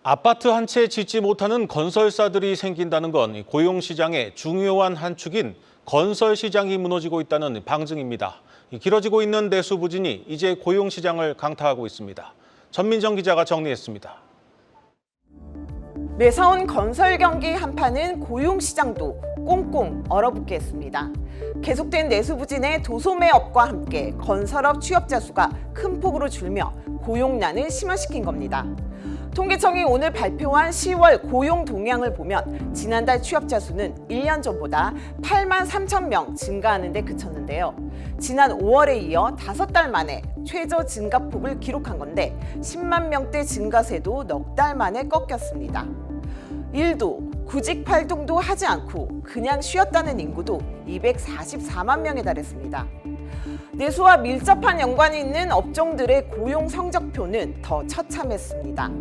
아파트 한 채 짓지 못하는 건설사들이 생긴다는 건 고용시장의 중요한 한 축인 건설시장이 무너지고 있다는 방증입니다. 길어지고 있는 내수 부진이 이제 고용시장을 강타하고 있습니다. 전민정 기자가 정리했습니다. 매서운 건설 경기 한파는 고용시장도 꽁꽁 얼어붙게 했습니다. 계속된 내수 부진에 도소매업과 함께 건설업 취업자 수가 큰 폭으로 줄며 고용난을 심화시킨 겁니다. 통계청이 오늘 발표한 10월 고용 동향을 보면 지난달 취업자 수는 1년 전보다 8만 3천 명 증가하는 데 그쳤는데요. 지난 5월에 이어 5달 만에 최저 증가폭을 기록한 건데 10만 명대 증가세도 넉 달 만에 꺾였습니다. 일도 구직 활동도 하지 않고 그냥 쉬었다는 인구도 244만 명에 달했습니다. 내수와 밀접한 연관이 있는 업종들의 고용 성적표는 더 처참했습니다.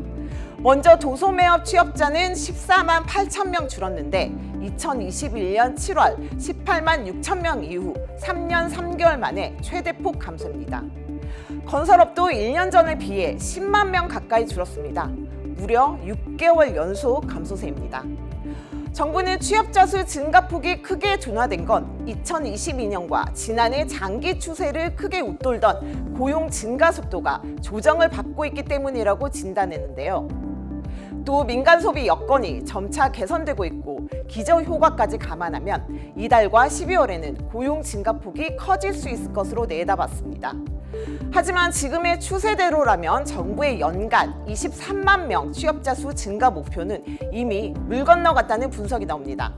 먼저 도소매업 취업자는 14만 8천 명 줄었는데 2021년 7월 18만 6천 명 이후 3년 3개월 만에 최대폭 감소입니다. 건설업도 1년 전에 비해 10만 명 가까이 줄었습니다. 무려 6개월 연속 감소세입니다. 정부는 취업자 수 증가폭이 크게 둔화된 건 2022년과 지난해 장기 추세를 크게 웃돌던 고용 증가 속도가 조정을 받고 있기 때문이라고 진단했는데요. 또 민간 소비 여건이 점차 개선되고 있고 기저 효과까지 감안하면 이달과 12월에는 고용 증가폭이 커질 수 있을 것으로 내다봤습니다. 하지만 지금의 추세대로라면 정부의 연간 23만 명 취업자 수 증가 목표는 이미 물 건너갔다는 분석이 나옵니다.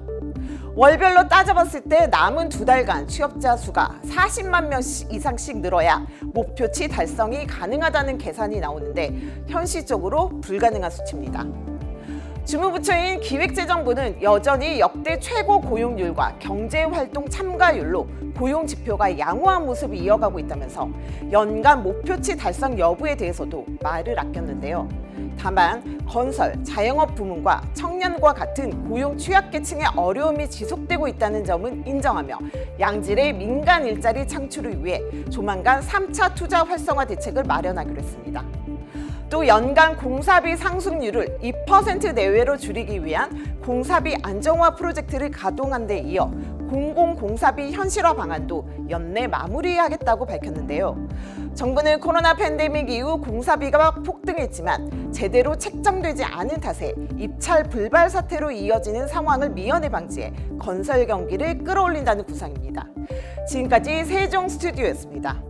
월별로 따져봤을 때 남은 2달간 취업자 수가 40만 명 이상씩 늘어야 목표치 달성이 가능하다는 계산이 나오는데 현실적으로 불가능한 수치입니다. 주무부처인 기획재정부는 여전히 역대 최고 고용률과 경제활동 참가율로 고용 지표가 양호한 모습을 이어가고 있다면서 연간 목표치 달성 여부에 대해서도 말을 아꼈는데요. 다만 건설, 자영업 부문과 청년과 같은 고용 취약계층의 어려움이 지속되고 있다는 점은 인정하며 양질의 민간 일자리 창출을 위해 조만간 3차 투자 활성화 대책을 마련하기로 했습니다. 또 연간 공사비 상승률을 2% 내외로 줄이기 위한 공사비 안정화 프로젝트를 가동한 데 이어 공공공사비 현실화 방안도 연내 마무리하겠다고 밝혔는데요. 정부는 코로나 팬데믹 이후 공사비가 폭등했지만 제대로 책정되지 않은 탓에 입찰 불발 사태로 이어지는 상황을 미연에 방지해 건설 경기를 끌어올린다는 구상입니다. 지금까지 세종 스튜디오였습니다.